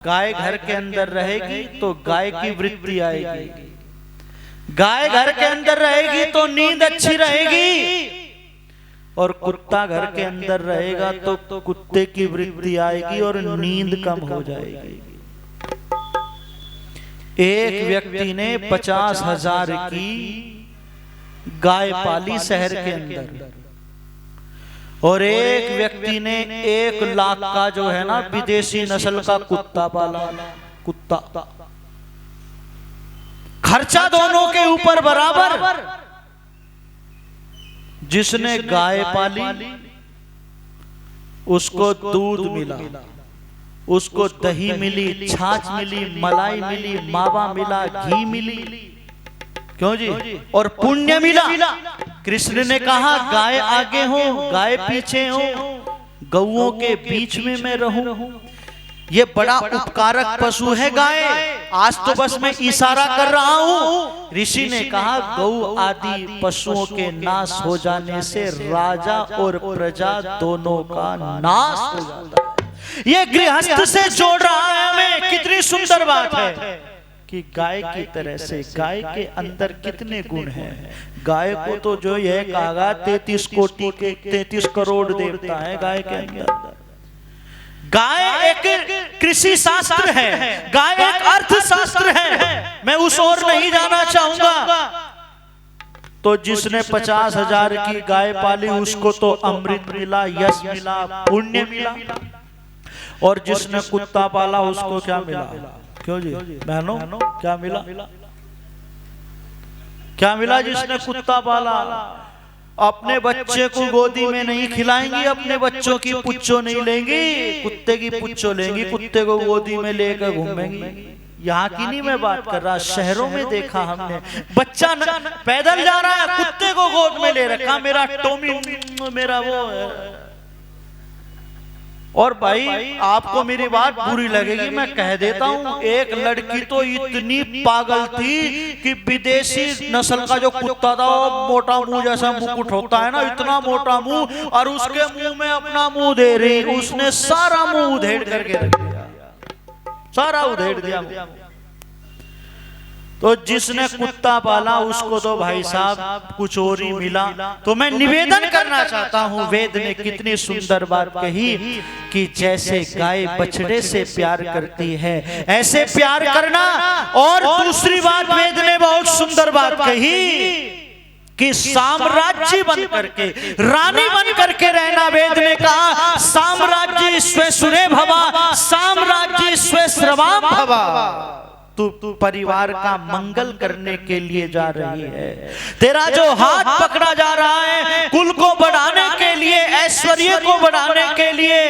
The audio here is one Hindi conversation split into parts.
गाय घर के अंदर रहेगी तो गाय की वृत्ति आएगी, गाय घर के अंदर रहेगी तो नींद अच्छी रहेगी, और कुत्ता घर के अंदर रहेगा तो कुत्ते की वृत्ति आएगी और नींद कम हो जाएगी। एक व्यक्ति ने 50,000 की गाय पाली शहर के अंदर, और एक व्यक्ति ने 1 लाख का जो है ना विदेशी नस्ल का कुत्ता पाला। कुत्ता खर्चा दोनों के ऊपर बराबर। जिसने गाय पाली उसको दूध मिला, उसको दही मिली, छाछ मिली, मलाई मिली, मावा मिला, घी मिली, क्यों जी, और पुण्य मिला। कृष्ण ने कहा गाय आगे हो, गाय पीछे हो, गौओं के बीच में मैं रहूं। ये बड़ा उपकारक पशु है गाय। आज तो बस मैं इशारा कर रहा हूं। ऋषि ने कहा गौ आदि पशुओं के नाश हो जाने से राजा और प्रजा दोनों का नाश हो जाता है। ये गृहस्थ से जोड़ रहा है हमें। कितनी सुंदर बात है कि गाय की तरह से गाय के अंदर कितने गुण हैं। गाय को तो जो यह कहा 33 कोटि के 33 करोड़ देवता है गाय के अंदर। गाय एक कृषि शास्त्र है, गाय एक अर्थशास्त्र है। मैं उस ओर नहीं जाना चाहूंगा। तो जिसने 50,000 की गाय पाली उसको तो अमृत मिला, यश मिला, पुण्य मिला, और जिसने कुत्ता पाला उसको क्या मिला? क्यों जी बहनों, क्या मिला? क्या मिला जिसने कुत्ता पाला? अपने बच्चे को गोदी में नहीं खिलाएंगी, अपने बच्चों की पुच्चो नहीं लेंगी, कुत्ते की पुच्चो लेंगी, कुत्ते को गोदी में लेकर घूमेंगी। यहाँ की नहीं मैं बात कर रहा, शहरों में देखा हमने। बच्चा पैदल जा रहा है, कुत्ते को गोद में ले रखा, मेरा टोमी, मेरा वो है। और भाई आपको मेरी बात बुरी लगेगी, मैं कह देता हूं, एक लड़की तो इतनी पागल थी कि विदेशी नस्ल का जो कुत्ता था, मोटा मुंह जैसा मुकुट होता है ना, इतना मोटा मुंह, और उसके मुंह में अपना मुंह दे रही। उसने सारा मुंह उधेड़ करके रख दिया, सारा उधेड़ दिया। तो जिसने कुत्ता पाला उसको तो भाई साहब कुछ और ही मिला। तो मैं निवेदन करना चाहता हूं, वेद ने कितनी सुंदर बात कही कि जैसे गाय बछड़े से प्यार करती है ऐसे प्यार करना। और दूसरी बात वेद ने बहुत सुंदर बात कही कि साम्राज्य बन करके, रानी बन करके रहना। वेद ने कहा साम्राज्य स्वेसुरे भवा, साम्राज्य स्वेश्रवाम भवा। तू परिवार का मंगल करने के लिए जा रही है। तेरा जो हाथ पकड़ा जा रहा है कुल को बढ़ाने के लिए, ऐश्वर्य को बढ़ाने के लिए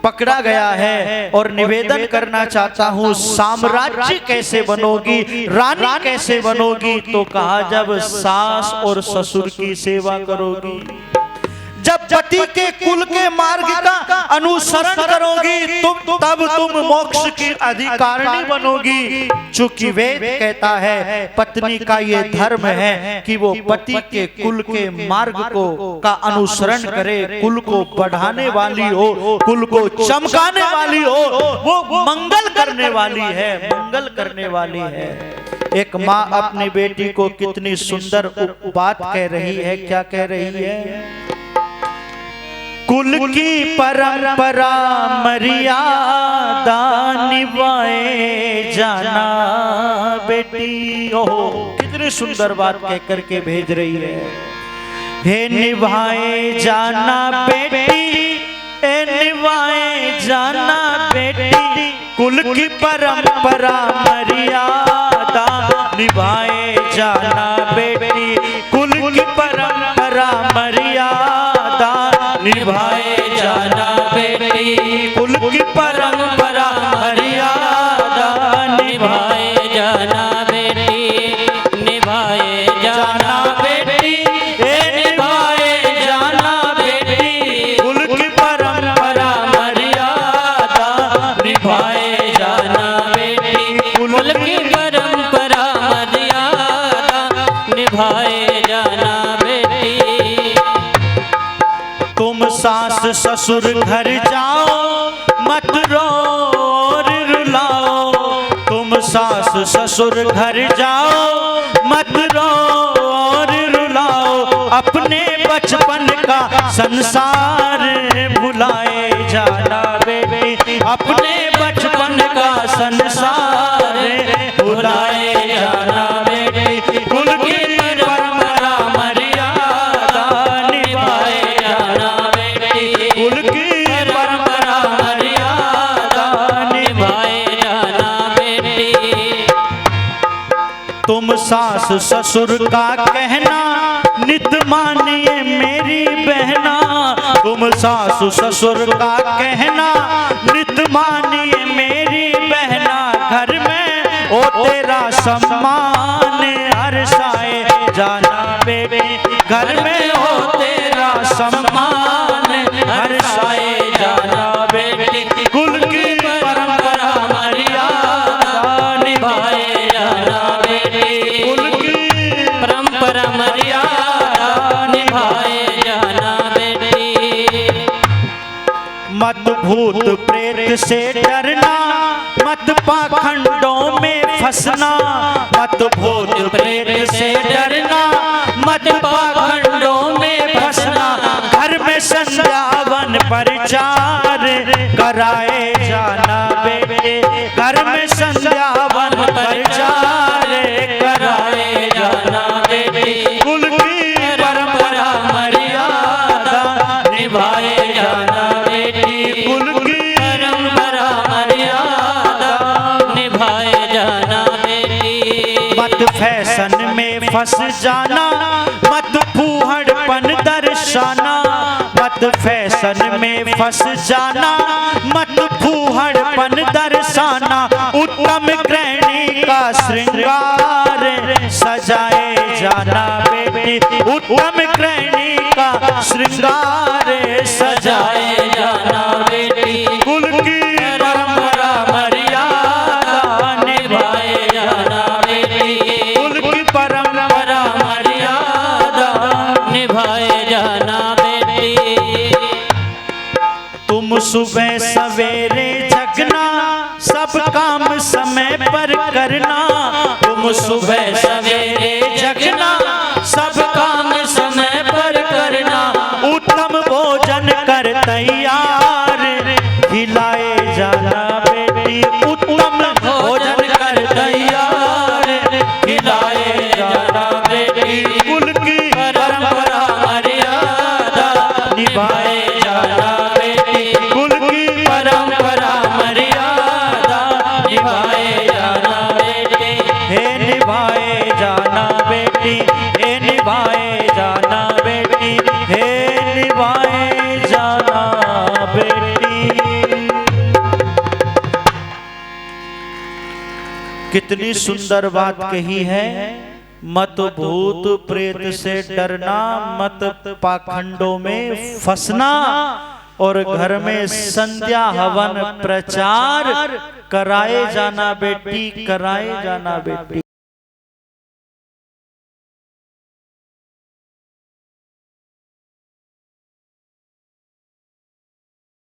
पकड़ा गया है। और निवेदन करना चाहता हूं, साम्राज्य कैसे बनोगी, रानी कैसे बनोगी? तो कहा जब सास और ससुर की सेवा करोगी, जब पति के कुल के मार्ग का अनुसरण करोगी, तब तुम मोक्ष की अधिकारिणी बनोगी। चूंकि वेद कहता है पत्नी का ये धर्म है कि वो पति के कुल के मार्ग को का अनुसरण करे, कुल को बढ़ाने वाली हो, कुल को चमकाने वाली हो, वो मंगल करने वाली है, मंगल करने वाली है। एक माँ अपनी बेटी को कितनी सुंदर बात कह रही है, क्या कह रही है? कुल की परंपरा मर्यादा निभाए जाना बेटी। ओहो कितनी सुंदर बात कह करके भेज रही है। हे निभाए जाना बेटी, हे निभाए जाना बेटी, कुल की परंपरा मर्यादा निभाए जाना बेटी, कुल की परंपरा मर्यादा निभाए जाना बेटी, कुल की परंपरा मर्यादा निभाए जाना बेटी, निभाए जाना बेटी, निभाए जाना बेटी, कुल की परंपरा मर्यादा निभाए जाना बेटी, कुल की परंपरा मर्यादा निभाए जाना बेटी। तुम सास ससुर घर जाओ मत रो ससुर घर जाओ मत रो और रुलाओ, अपने बचपन का संसार भुलाए जाना बेटी, अपने बचपन का संसार भुलाए जाना बेटी, कुल की परंपरा मर्यादा निभाए जाना बेटी, कुल की परंपरा मर्यादा निभाए जाना बेटी। तुम सास ससुर का कहना नित मानिए मेरी बहना, तुम सास ससुर का कहना नित मानिए मेरी बहना, घर में ओ तेरा सम्मान हर्षाए जाना बेटी, घर में हो तेरा सम्मान हर्षाए जाना बेटी, कुल की परंपरा मर्यादा निभाए जाना बेटी, कुल की परंपरा मर्यादा निभाए जाना बेटी। मत भूत प्रेत से डरना, मत पाखंडों में फंसना, मत भूत प्रेत से डरना, मत पाखंडों में फंसना, घर में संध्यावन प्रचार कराए जाना बेटे, घर में संध्यावन प्रचार कराए जाना बेटे, कुल की परंपरा मर्यादा निभाए जाना बेटी, कुल की परंपरा मर्यादा निभाए जाना बेटी। मत फैशन में फंस जाना, मत फूहड़पन दर्शाना, मत फैशन में फंस जाना, मत फूहड़पन दर्शाना, उत्तम गृहिणी का श्रृंगार सजाए जाना बेटी, उत्तम गृहिणी का श्रृंगार सजाए जाना बेटी, कुल की परंपरा मर्यादा निभाए जाना बेटी, कुल की परंपरा मर्यादा निभाए जाना बेटी। तुम सुबह सवेरे जगना, सब काम समय पर करना, तुम सुबह सवेरे जगना, सब काम समय पर करना, उत्तम भोजन कर तैयार खिलाए जाना बेटी, उत्तम भोजन कर तैयार खिलाए जाना बेटी, कुल की परंपरा मर्यादा निभाए जाना बेटी, कुल की परंपरा मर्यादा निभाए जाना बेटी, हे निभाए जाना बेटी, हे निभाए जाना बेटी, हे निभाए जाना बेटी। कितनी सुंदर बात कही है, मत भूत प्रेत से डरना, मत पाखंडों में फंसना, और घर में संध्या हवन प्रचार कराए जाना बेटी, कराए जाना बेटी।